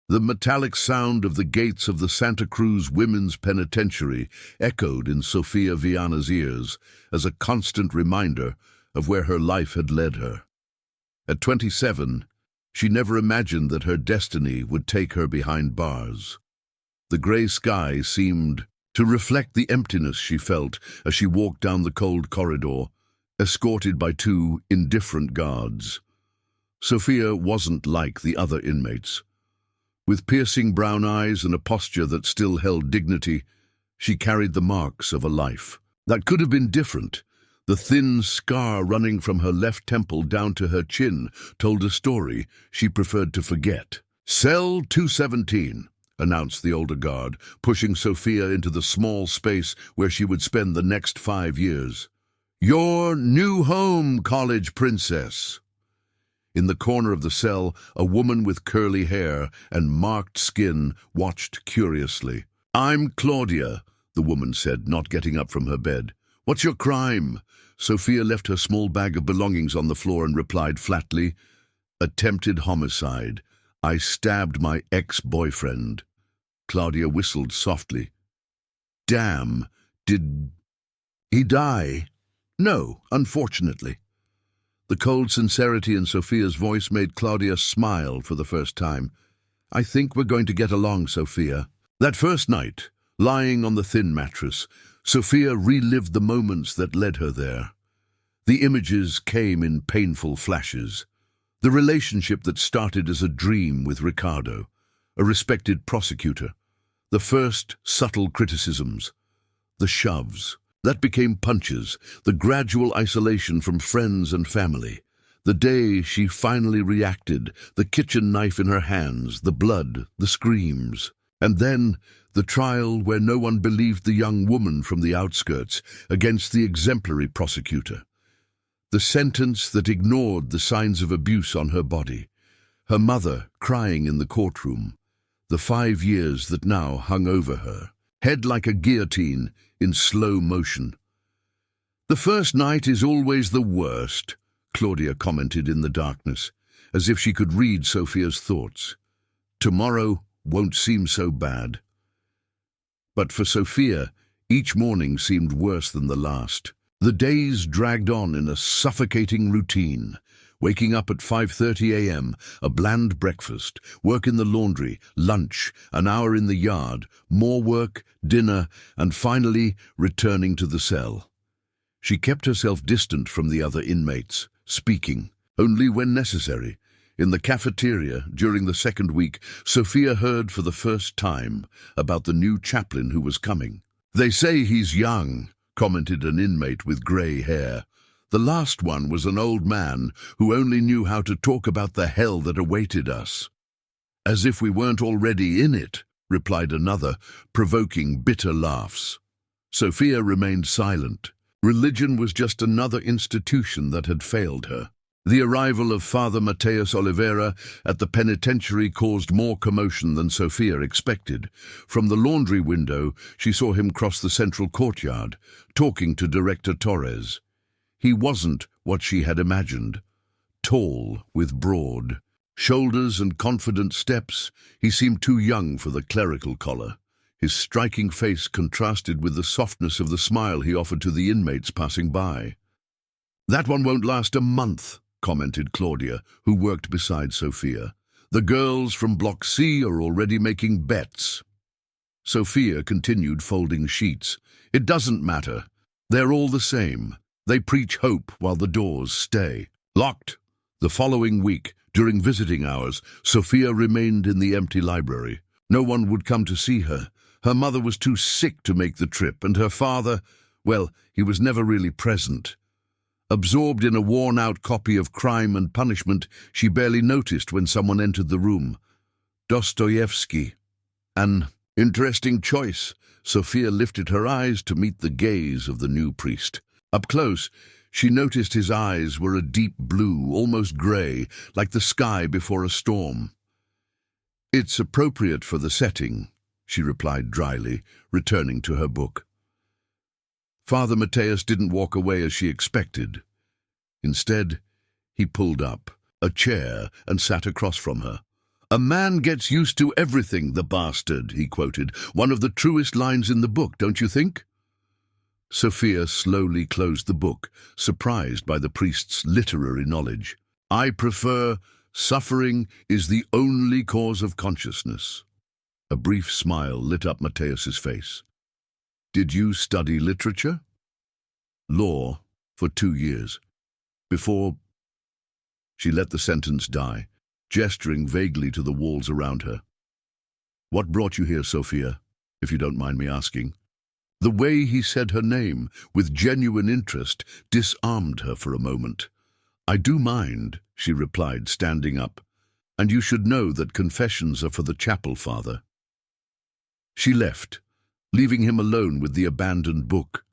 The metallic sound of the gates of the Santa Cruz Women's Penitentiary echoed in Sofia Viana's ears as a constant reminder of where her life had led her. At 27, she never imagined that her destiny would take her behind bars. The gray sky seemed to reflect the emptiness she felt as she walked down the cold corridor, escorted by two indifferent guards. Sofia wasn't like the other inmates. With piercing brown eyes and a posture that still held dignity, she carried the marks of a life that could have been different. The thin scar running from her left temple down to her chin told a story she preferred to forget. "Cell 217, announced the older guard, pushing Sofia into the small space where she would spend the next 5 years. "Your new home, college princess." In the corner of the cell, a woman with curly hair and marked skin watched curiously. "I'm Claudia," the woman said, not getting up from her bed. "What's your crime?" Sofia left her small bag of belongings on the floor and replied flatly, "Attempted homicide. I stabbed my ex-boyfriend." Claudia whistled softly. "Damn, did he die?" "No, unfortunately." The cold sincerity in Sofia's voice made Claudia smile for the first time. "I think we're going to get along, Sofia." That first night, lying on the thin mattress, Sofia relived the moments that led her there. The images came in painful flashes. The relationship that started as a dream with Ricardo, a respected prosecutor. The first subtle criticisms. The shoves. That became punches, the gradual isolation from friends and family. The day she finally reacted, the kitchen knife in her hands, the blood, the screams. And then the trial where no one believed the young woman from the outskirts against the exemplary prosecutor. The sentence that ignored the signs of abuse on her body. Her mother crying in the courtroom. The 5 years that now hung over her, head like a guillotine in slow motion. "The first night is always the worst," Claudia commented in the darkness, as if she could read Sofia's thoughts. "Tomorrow won't seem so bad." But for Sofia, each morning seemed worse than the last. The days dragged on in a suffocating routine. Waking up at 5:30 a.m., a bland breakfast, work in the laundry, lunch, an hour in the yard, more work, dinner, and finally returning to the cell. She kept herself distant from the other inmates, speaking only when necessary. In the cafeteria, during the second week, Sofia heard for the first time about the new chaplain who was coming. "They say he's young," commented an inmate with grey hair. "The last one was an old man who only knew how to talk about the hell that awaited us." "As if we weren't already in it," replied another, provoking bitter laughs. Sofia remained silent. Religion was just another institution that had failed her. The arrival of Father Mateus Oliveira at the penitentiary caused more commotion than Sofia expected. From the laundry window, she saw him cross the central courtyard, talking to Director Torres. He wasn't what she had imagined. Tall, with broad shoulders and confident steps, he seemed too young for the clerical collar. His striking face contrasted with the softness of the smile he offered to the inmates passing by. "That one won't last a month," commented Claudia, who worked beside Sofia. "The girls from Block C are already making bets." Sofia continued folding sheets. "It doesn't matter. They're all the same. They preach hope while the doors stay locked." The following week, during visiting hours, Sofia remained in the empty library. No one would come to see her. Her mother was too sick to make the trip, and her father, well, he was never really present. Absorbed in a worn-out copy of Crime and Punishment, she barely noticed when someone entered the room. Dostoevsky. An interesting choice. Sofia lifted her eyes to meet the gaze of the new priest. Up close, she noticed his eyes were a deep blue, almost grey, like the sky before a storm. "It's appropriate for the setting," she replied dryly, returning to her book. Father Mateus didn't walk away as she expected. Instead, he pulled up a chair and sat across from her. "A man gets used to everything, the bastard," he quoted. "One of the truest lines in the book, don't you think?" Sophia slowly closed the book, surprised by the priest's literary knowledge. "I prefer suffering is the only cause of consciousness." A brief smile lit up Matthäus's face. "Did you study literature?" "Law, for 2 years. Before—" She let the sentence die, gesturing vaguely to the walls around her. "What brought you here, Sophia, if you don't mind me asking?" The way he said her name, with genuine interest, disarmed her for a moment. "I do mind," she replied, standing up. "And you should know that confessions are for the chapel, Father." She left, leaving him alone with the abandoned book.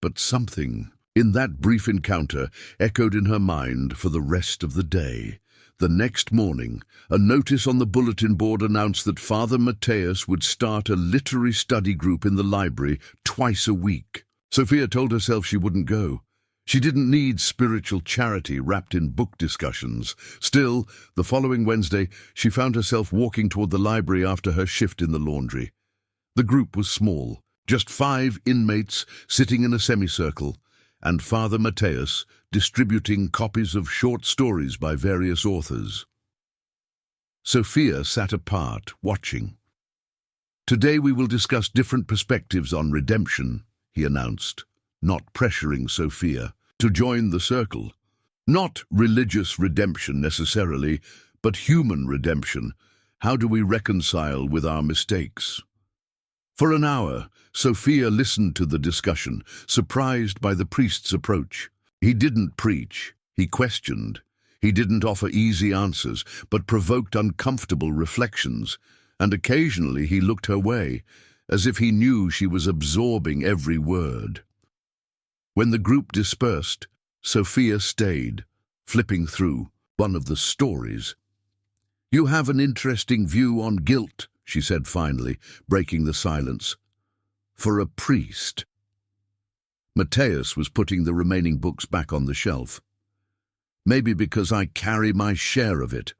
But something in that brief encounter echoed in her mind for the rest of the day. The next morning, a notice on the bulletin board announced that Father Matthäus would start a literary study group in the library twice a week. Sophia told herself she wouldn't go. She didn't need spiritual charity wrapped in book discussions. Still, the following Wednesday, she found herself walking toward the library after her shift in the laundry. The group was small, just 5 inmates sitting in a semicircle, and Father Matthäus distributing copies of short stories by various authors. Sophia sat apart, watching. "Today we will discuss different perspectives on redemption," he announced, not pressuring Sophia to join the circle. "Not religious redemption necessarily, but human redemption. How do we reconcile with our mistakes?" For an hour, Sophia listened to the discussion, surprised by the priest's approach. He didn't preach, he questioned. He didn't offer easy answers, but provoked uncomfortable reflections, and occasionally he looked her way, as if he knew she was absorbing every word. When the group dispersed, Sophia stayed, flipping through one of the stories. "You have an interesting view on guilt," she said finally, breaking the silence. "For a priest." Matthäus was putting the remaining books back on the shelf. "Maybe because I carry my share of it."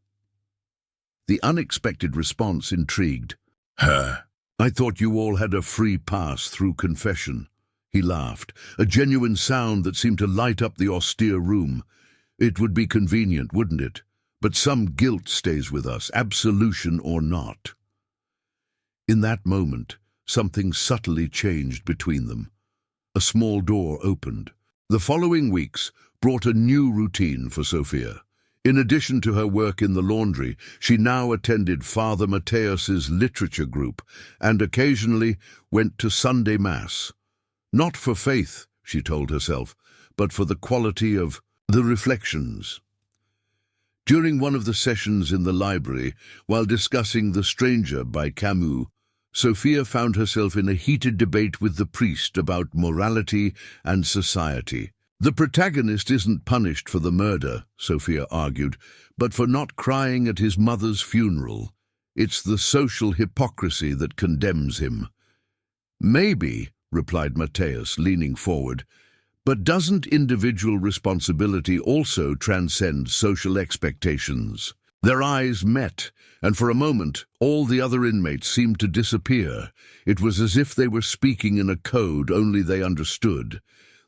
The unexpected response intrigued her. "I thought you all had a free pass through confession." He laughed, a genuine sound that seemed to light up the austere room. "It would be convenient, wouldn't it? But some guilt stays with us, absolution or not." In that moment, something subtly changed between them. A small door opened. The following weeks brought a new routine for Sophia. In addition to her work in the laundry, she now attended Father Matthäus's literature group and occasionally went to Sunday Mass. Not for faith, she told herself, but for the quality of the reflections. During one of the sessions in the library, while discussing The Stranger by Camus, Sophia found herself in a heated debate with the priest about morality and society. "The protagonist isn't punished for the murder," Sophia argued, "but for not crying at his mother's funeral. It's the social hypocrisy that condemns him." "Maybe," replied Matthäus, leaning forward, "but doesn't individual responsibility also transcend social expectations?" Their eyes met, and for a moment all the other inmates seemed to disappear. It was as if they were speaking in a code only they understood.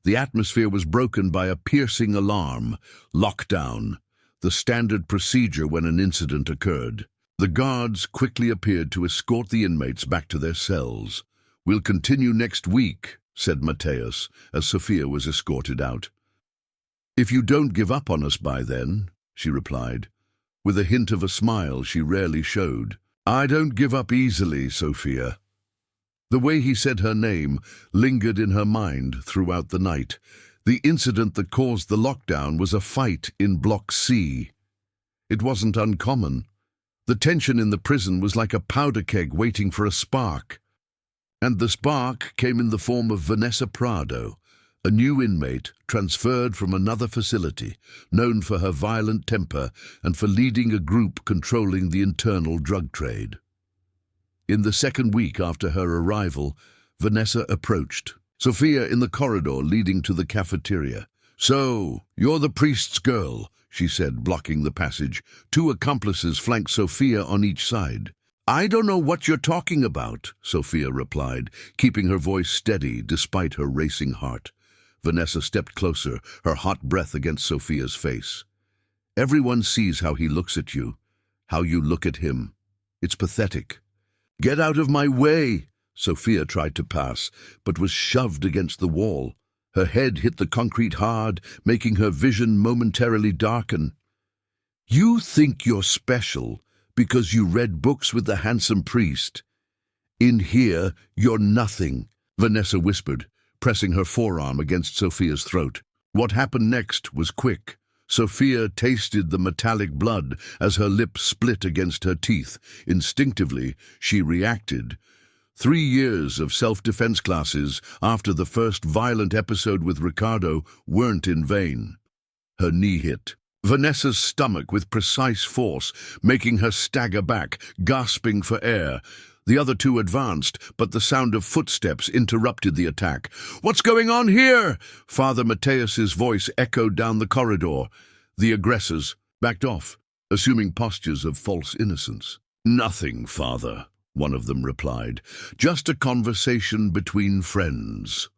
The atmosphere was broken by a piercing alarm, lockdown, the standard procedure when an incident occurred. The guards quickly appeared to escort the inmates back to their cells. "We'll continue next week," said Matthäus, as Sophia was escorted out. "If you don't give up on us by then," she replied, with a hint of a smile she rarely showed. "I don't give up easily, Sophia." The way he said her name lingered in her mind throughout the night. The incident that caused the lockdown was a fight in Block C. It wasn't uncommon. The tension in the prison was like a powder keg waiting for a spark. And the spark came in the form of Vanessa Prado, a new inmate transferred from another facility, known for her violent temper and for leading a group controlling the internal drug trade. In the second week after her arrival, Vanessa approached Sophia in the corridor leading to the cafeteria. "So, you're the priest's girl," she said, blocking the passage. Two accomplices flanked Sophia on each side. "I don't know what you're talking about," Sophia replied, keeping her voice steady despite her racing heart. Vanessa stepped closer, her hot breath against Sophia's face. "Everyone sees how he looks at you, how you look at him. It's pathetic." "Get out of my way!" Sophia tried to pass, but was shoved against the wall. Her head hit the concrete hard, making her vision momentarily darken. "You think you're special because you read books with the handsome priest. In here, you're nothing," Vanessa whispered, pressing her forearm against Sophia's throat. What happened next was quick. Sophia tasted the metallic blood as her lips split against her teeth. Instinctively, she reacted. 3 years of self-defense classes after the first violent episode with Ricardo weren't in vain. Her knee hit Vanessa's stomach with precise force, making her stagger back, gasping for air. The other two advanced, but the sound of footsteps interrupted the attack. "What's going on here?" Father Mateus's voice echoed down the corridor. The aggressors backed off, assuming postures of false innocence. "Nothing, Father," one of them replied. "Just a conversation between friends."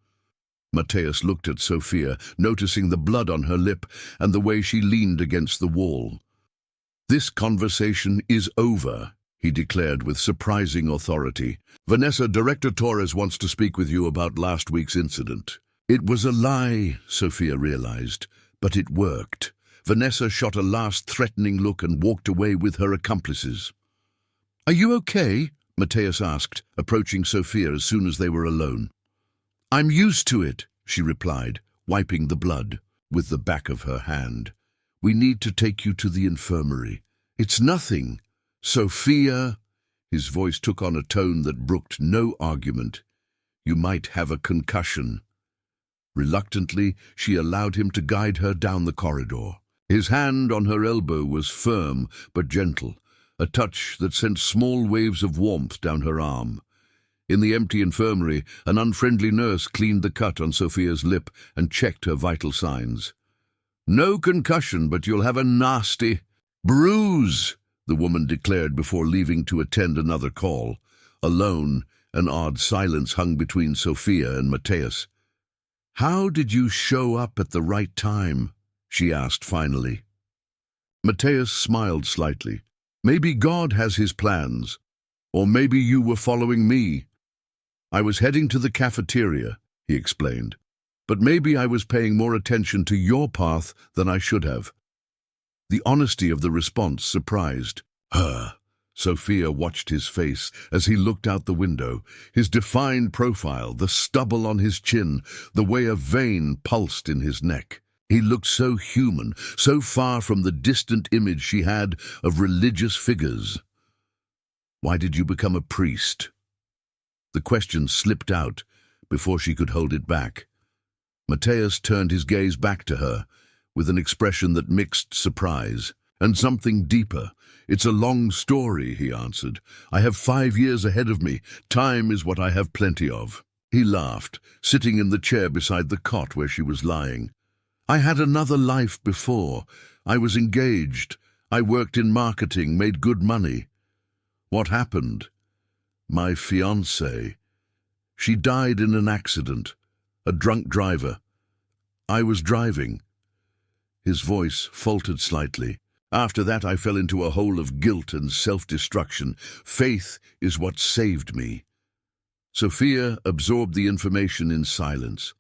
Mateus looked at Sophia, noticing the blood on her lip and the way she leaned against the wall. "This conversation is over," he declared with surprising authority. "Vanessa, Director Torres wants to speak with you about last week's incident." It was a lie, Sophia realized, but it worked. Vanessa shot a last threatening look and walked away with her accomplices. "Are you okay?" Mateus asked, approaching Sophia as soon as they were alone. "I'm used to it," she replied, wiping the blood with the back of her hand. "We need to take you to the infirmary." "It's nothing. Sophia," his voice took on a tone that brooked no argument. "You might have a concussion." Reluctantly, she allowed him to guide her down the corridor. His hand on her elbow was firm but gentle, a touch that sent small waves of warmth down her arm. In the empty infirmary, an unfriendly nurse cleaned the cut on Sophia's lip and checked her vital signs. "No concussion, but you'll have a nasty bruise," the woman declared before leaving to attend another call. Alone, an odd silence hung between Sophia and Mateus. "How did you show up at the right time?" she asked finally. Mateus smiled slightly. "Maybe God has his plans. Or maybe you were following me. I was heading to the cafeteria," he explained. "But maybe I was paying more attention to your path than I should have." The honesty of the response surprised her. Sophia watched his face as he looked out the window, his defined profile, the stubble on his chin, the way a vein pulsed in his neck. He looked so human, so far from the distant image she had of religious figures. "Why did you become a priest?" The question slipped out before she could hold it back. Mateus turned his gaze back to her, with an expression that mixed surprise and something deeper. "It's a long story," he answered. "I have 5 years ahead of me. Time is what I have plenty of." He laughed, sitting in the chair beside the cot where she was lying. "I had another life before. I was engaged. I worked in marketing, made good money. What happened? My fiancée. She died in an accident. A drunk driver. I was driving." His voice faltered slightly. "After that I fell into a hole of guilt and self-destruction. Faith is what saved me." Sophia absorbed the information in silence.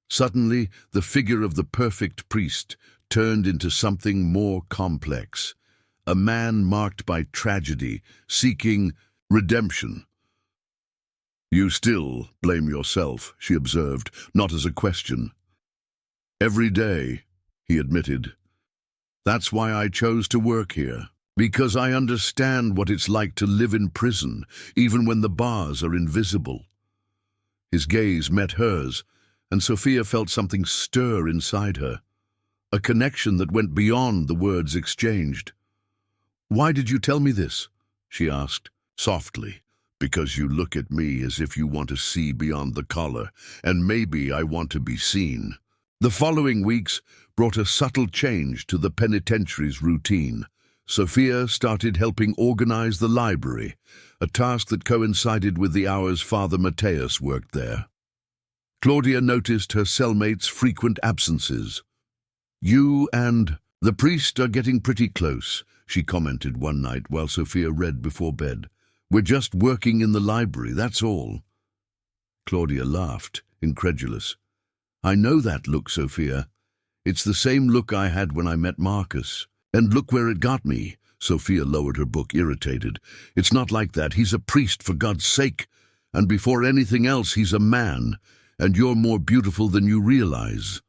Suddenly, the figure of the perfect priest turned into something more complex. A man marked by tragedy, seeking redemption. "You still blame yourself," she observed, not as a question. "Every day," he admitted. "That's why I chose to work here. Because I understand what it's like to live in prison, even when the bars are invisible." His gaze met hers, and Sophia felt something stir inside her, a connection that went beyond the words exchanged. "Why did you tell me this?" she asked, softly. "Because you look at me as if you want to see beyond the collar, and maybe I want to be seen." The following weeks brought a subtle change to the penitentiary's routine. Sophia started helping organize the library, a task that coincided with the hours Father Matthias worked there. Claudia noticed her cellmates' frequent absences. "You and the priest are getting pretty close," she commented one night while Sophia read before bed. "We're just working in the library, that's all." Claudia laughed, incredulous. "I know that look, Sophia. It's the same look I had when I met Marcus. And look where it got me." Sophia lowered her book, irritated. "It's not like that. He's a priest, for God's sake. And before anything else, he's a man. And you're more beautiful than you realize."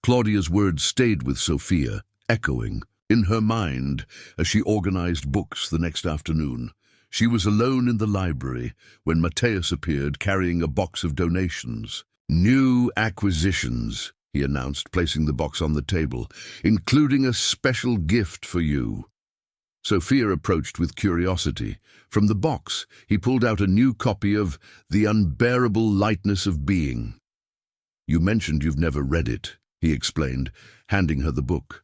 Claudia's words stayed with Sophia, echoing in her mind as she organized books the next afternoon. She was alone in the library when Matthias appeared carrying a box of donations. "New acquisitions," he announced, placing the box on the table, "including a special gift for you." Sophia approached with curiosity. From the box, he pulled out a new copy of The Unbearable Lightness of Being. "You mentioned you've never read it," he explained, handing her the book.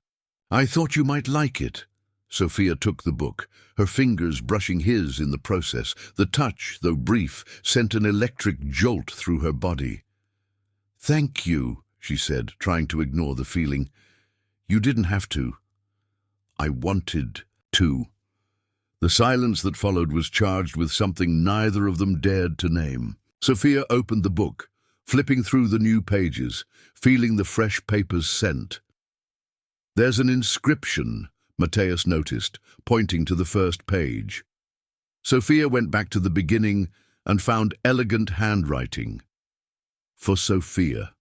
"I thought you might like it." Sophia took the book, her fingers brushing his in the process. The touch, though brief, sent an electric jolt through her body. "Thank you," she said, trying to ignore the feeling. "You didn't have to." "I wanted to." The silence that followed was charged with something neither of them dared to name. Sophia opened the book, flipping through the new pages, feeling the fresh paper's scent. "There's an inscription," Matthias noticed, pointing to the first page. Sophia went back to the beginning and found elegant handwriting. "For Sophia.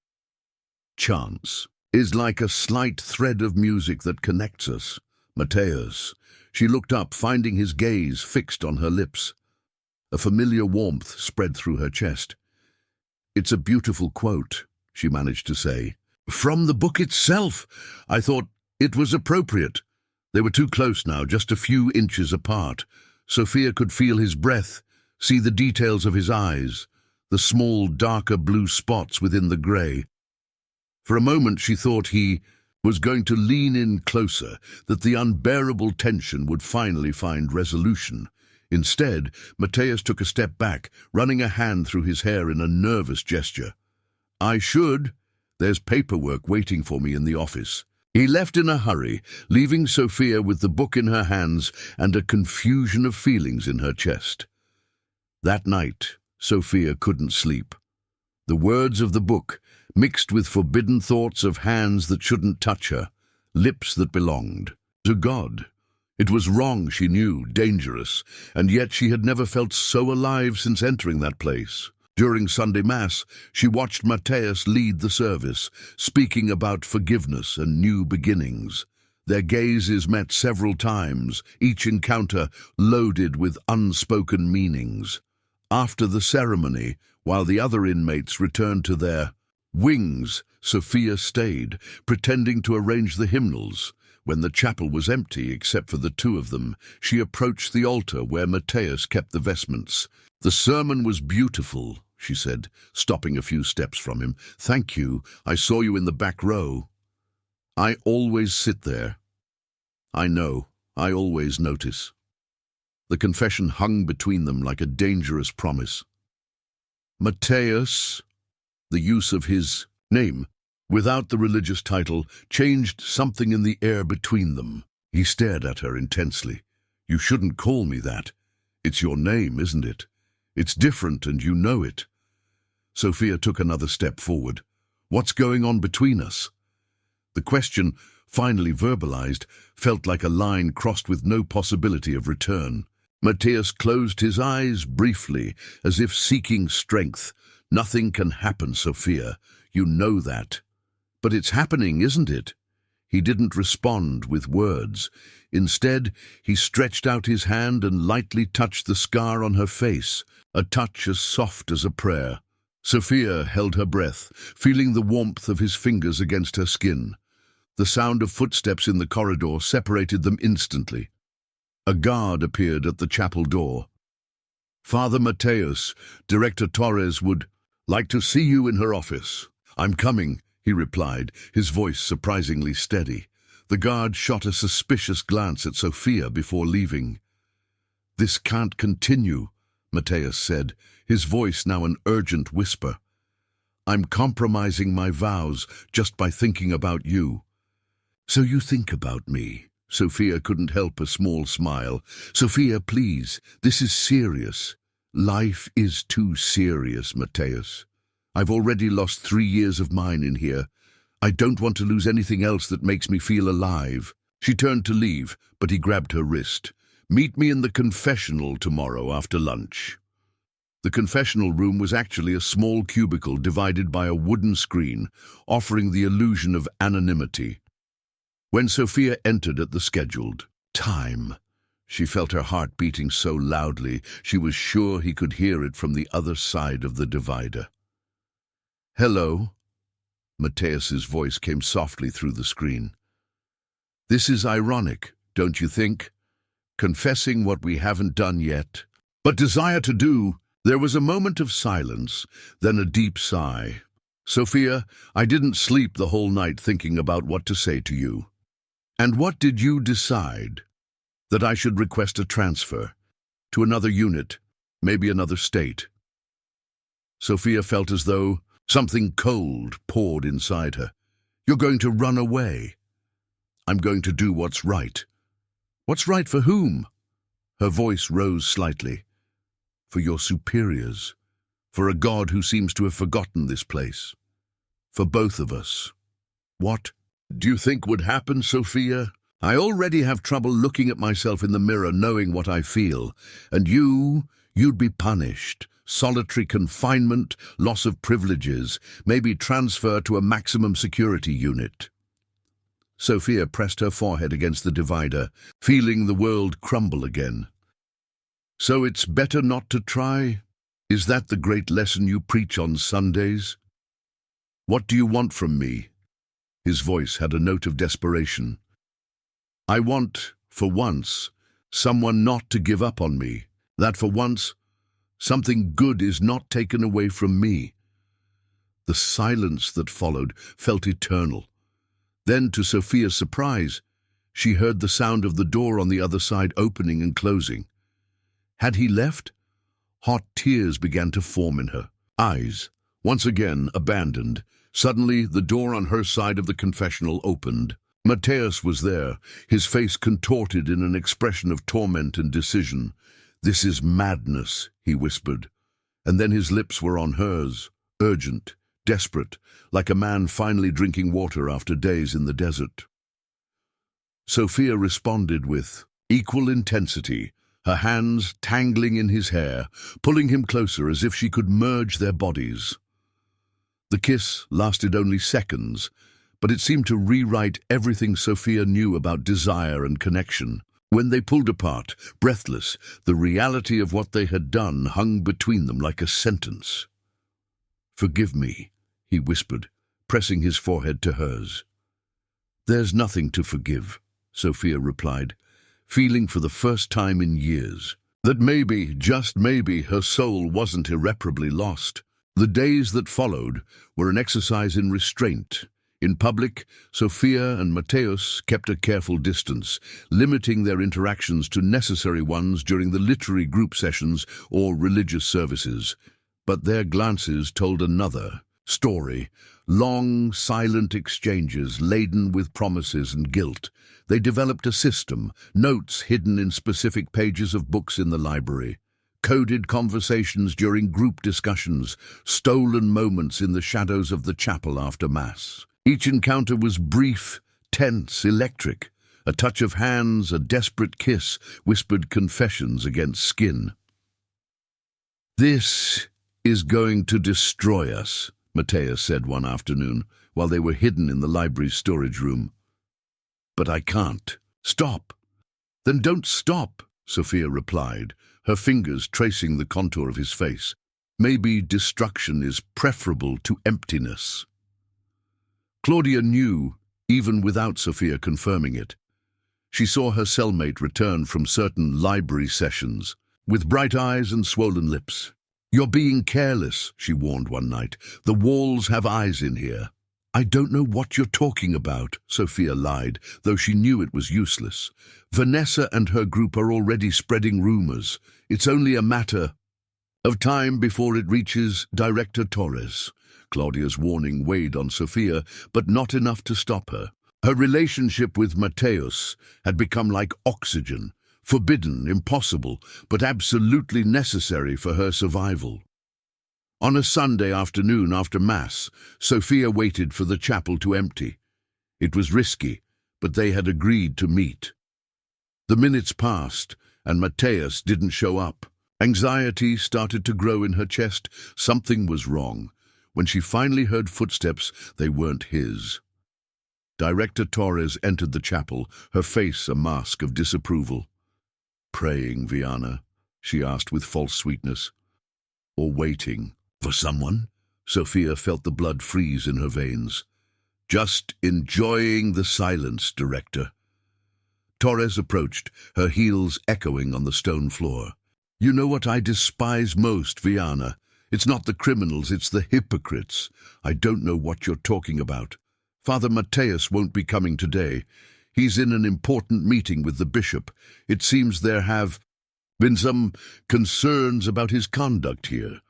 Chance is like a slight thread of music that connects us. Matthias." She looked up, finding his gaze fixed on her lips. A familiar warmth spread through her chest. "It's a beautiful quote," she managed to say. "From the book itself. I thought it was appropriate." They were too close now, just a few inches apart. Sophia could feel his breath, see the details of his eyes, the small, darker blue spots within the grey. For a moment she thought he was going to lean in closer, that the unbearable tension would finally find resolution. Instead, Matthias took a step back, running a hand through his hair in a nervous gesture. "I should. There's paperwork waiting for me in the office." He left in a hurry, leaving Sophia with the book in her hands and a confusion of feelings in her chest. That night, Sophia couldn't sleep. The words of the book, mixed with forbidden thoughts of hands that shouldn't touch her, lips that belonged to God. It was wrong, she knew, dangerous, and yet she had never felt so alive since entering that place. During Sunday Mass, she watched Matthias lead the service, speaking about forgiveness and new beginnings. Their gazes met several times, each encounter loaded with unspoken meanings. After the ceremony, while the other inmates returned to their wings, Sophia stayed, pretending to arrange the hymnals. When the chapel was empty except for the two of them, she approached the altar where Matthias kept the vestments. "The sermon was beautiful," she said, stopping a few steps from him. "Thank you. I saw you in the back row." "I always sit there." "I know. I always notice." The confession hung between them like a dangerous promise. Matthias, the use of his name, without the religious title, changed something in the air between them. He stared at her intensely. "You shouldn't call me that. It's your name, isn't it? It's different and you know it." Sophia took another step forward. "What's going on between us?" The question, finally verbalized, felt like a line crossed with no possibility of return. Matthias closed his eyes briefly, as if seeking strength. "Nothing can happen, Sophia. You know that." "But it's happening, isn't it?" He didn't respond with words. Instead, he stretched out his hand and lightly touched the scar on her face, a touch as soft as a prayer. Sophia held her breath, feeling the warmth of his fingers against her skin. The sound of footsteps in the corridor separated them instantly. A guard appeared at the chapel door. "Father Matthias, Director Torres would like to see you in her office." "I'm coming," he replied, his voice surprisingly steady. The guard shot a suspicious glance at Sophia before leaving. "This can't continue," Matthias said, his voice now an urgent whisper. "I'm compromising my vows just by thinking about you." "So you think about me?" Sophia couldn't help a small smile. "Sophia, please, this is serious." "Life is too serious, Matthias. I've already lost 3 years of mine in here. I don't want to lose anything else that makes me feel alive." She turned to leave, but he grabbed her wrist. "Meet me in the confessional tomorrow after lunch." The confessional room was actually a small cubicle divided by a wooden screen, offering the illusion of anonymity. When Sophia entered at the scheduled time, she felt her heart beating so loudly she was sure he could hear it from the other side of the divider. "Hello," Matthias's voice came softly through the screen. "This is ironic, don't you think? Confessing what we haven't done yet, but desire to do." There was a moment of silence, then a deep sigh. "Sophia, I didn't sleep the whole night thinking about what to say to you." "And what did you decide?" "That I should request a transfer to another unit, maybe another state." Sophia felt as though something cold poured inside her. "You're going to run away." "I'm going to do what's right." "What's right for whom?" Her voice rose slightly. "For your superiors. For a God who seems to have forgotten this place. For both of us." "What do you think would happen, Sophia? I already have trouble looking at myself in the mirror knowing what I feel. And you'd be punished. Solitary confinement, loss of privileges, maybe transfer to a maximum security unit." Sophia pressed her forehead against the divider, feeling the world crumble again. "So it's better not to try? Is that the great lesson you preach on Sundays? What do you want from me?" His voice had a note of desperation. "I want, for once, someone not to give up on me. That for once, something good is not taken away from me." The silence that followed felt eternal. Then, to Sophia's surprise, she heard the sound of the door on the other side opening and closing. Had he left? Hot tears began to form in her eyes. Once again abandoned, suddenly the door on her side of the confessional opened. Matthias was there, his face contorted in an expression of torment and decision. "This is madness," he whispered, and then his lips were on hers, urgent, desperate, like a man finally drinking water after days in the desert. Sophia responded with equal intensity, her hands tangling in his hair, pulling him closer as if she could merge their bodies. The kiss lasted only seconds, but it seemed to rewrite everything Sophia knew about desire and connection. When they pulled apart, breathless, the reality of what they had done hung between them like a sentence. "Forgive me," he whispered, pressing his forehead to hers. "There's nothing to forgive," Sophia replied, feeling for the first time in years that maybe, just maybe, her soul wasn't irreparably lost. The days that followed were an exercise in restraint. In public, Sophia and Matthias kept a careful distance, limiting their interactions to necessary ones during the literary group sessions or religious services. But their glances told another story. Long, silent exchanges laden with promises and guilt. They developed a system, notes hidden in specific pages of books in the library, coded conversations during group discussions, stolen moments in the shadows of the chapel after Mass. Each encounter was brief, tense, electric. A touch of hands, a desperate kiss, whispered confessions against skin. "This is going to destroy us," Matthias said one afternoon, while they were hidden in the library's storage room. "But I can't. Stop." "Then don't stop," Sophia replied, her fingers tracing the contour of his face. "Maybe destruction is preferable to emptiness." Claudia knew, even without Sophia confirming it. She saw her cellmate return from certain library sessions, with bright eyes and swollen lips. "You're being careless," she warned one night. "The walls have eyes in here." I don't know what you're talking about, Sophia lied, though she knew it was useless. Vanessa and her group are already spreading rumors. It's only a matter of time before it reaches Director Torres. Claudia's warning weighed on Sophia, but not enough to stop her. Her relationship with Mateus had become like oxygen, forbidden, impossible, but absolutely necessary for her survival. On a Sunday afternoon after Mass, Sophia waited for the chapel to empty. It was risky, but they had agreed to meet. The minutes passed, and Mateus didn't show up. Anxiety started to grow in her chest. Something was wrong. When she finally heard footsteps, they weren't his. Director Torres entered the chapel, her face a mask of disapproval. "Praying, Viana?" she asked with false sweetness. "Or waiting for someone?" Sophia felt the blood freeze in her veins. "Just enjoying the silence, Director." Torres approached, her heels echoing on the stone floor. "You know what I despise most, Viana? It's not the criminals, it's the hypocrites. I don't know what you're talking about. Father Mateus won't be coming today. He's in an important meeting with the bishop. It seems there have been some concerns about his conduct here."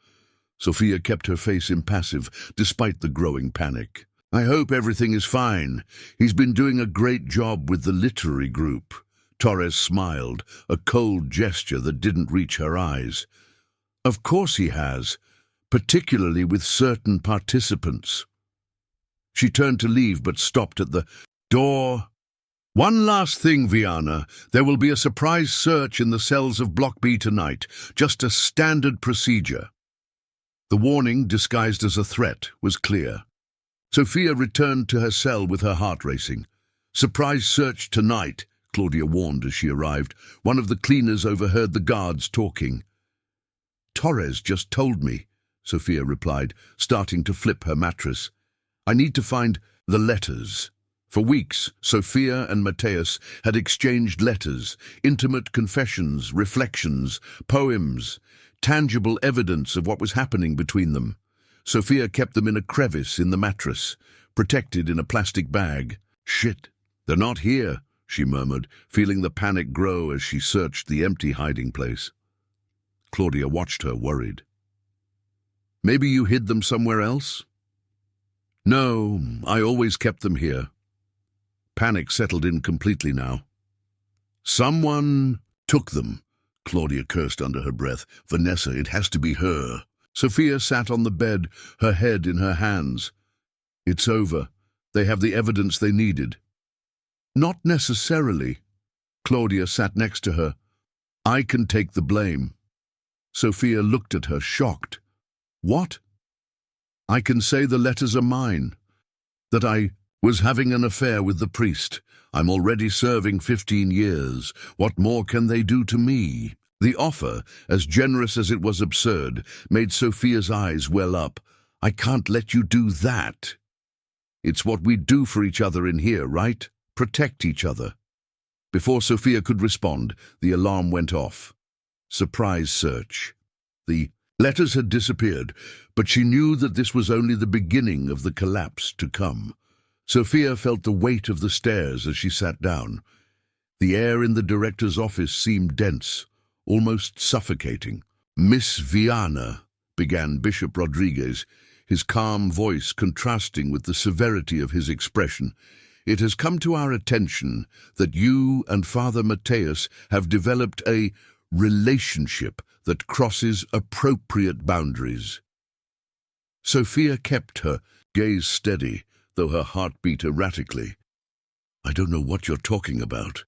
Sophia kept her face impassive, despite the growing panic. "I hope everything is fine. He's been doing a great job with the literary group." Torres smiled, a cold gesture that didn't reach her eyes. "Of course he has, particularly with certain participants." She turned to leave, but stopped at the door. "One last thing, Viana. There will be a surprise search in the cells of Block B tonight, just a standard procedure." The warning, disguised as a threat, was clear. Sophia returned to her cell with her heart racing. "Surprise search tonight," Claudia warned as she arrived. One of the cleaners overheard the guards talking. "Torres just told me," Sophia replied, starting to flip her mattress. "I need to find the letters." For weeks, Sophia and Mateus had exchanged letters, intimate confessions, reflections, poems, tangible evidence of what was happening between them. Sophia kept them in a crevice in the mattress, protected in a plastic bag. "Shit, they're not here," she murmured, feeling the panic grow as she searched the empty hiding place. Claudia watched her, worried. "Maybe you hid them somewhere else?" "No, I always kept them here." Panic settled in completely now. "Someone took them," Claudia cursed under her breath. "Vanessa, it has to be her." Sophia sat on the bed, her head in her hands. "It's over. They have the evidence they needed." "Not necessarily." Claudia sat next to her. "I can take the blame." Sophia looked at her, shocked. "What?" "I can say the letters are mine. That I was having an affair with the priest. I'm already serving 15 years. What more can they do to me?" The offer, as generous as it was absurd, made Sophia's eyes well up. "I can't let you do that." "It's what we do for each other in here, right? Protect each other." Before Sophia could respond, the alarm went off. Surprise search. The letters had disappeared, but she knew that this was only the beginning of the collapse to come. Sophia felt the weight of the stairs as she sat down. The air in the director's office seemed dense, almost suffocating. "Miss Viana," began Bishop Rodriguez, his calm voice contrasting with the severity of his expression, "it has come to our attention that you and Father Mateus have developed a relationship that crosses appropriate boundaries." Sophia kept her gaze steady, though her heart beat erratically. "I don't know what you're talking about."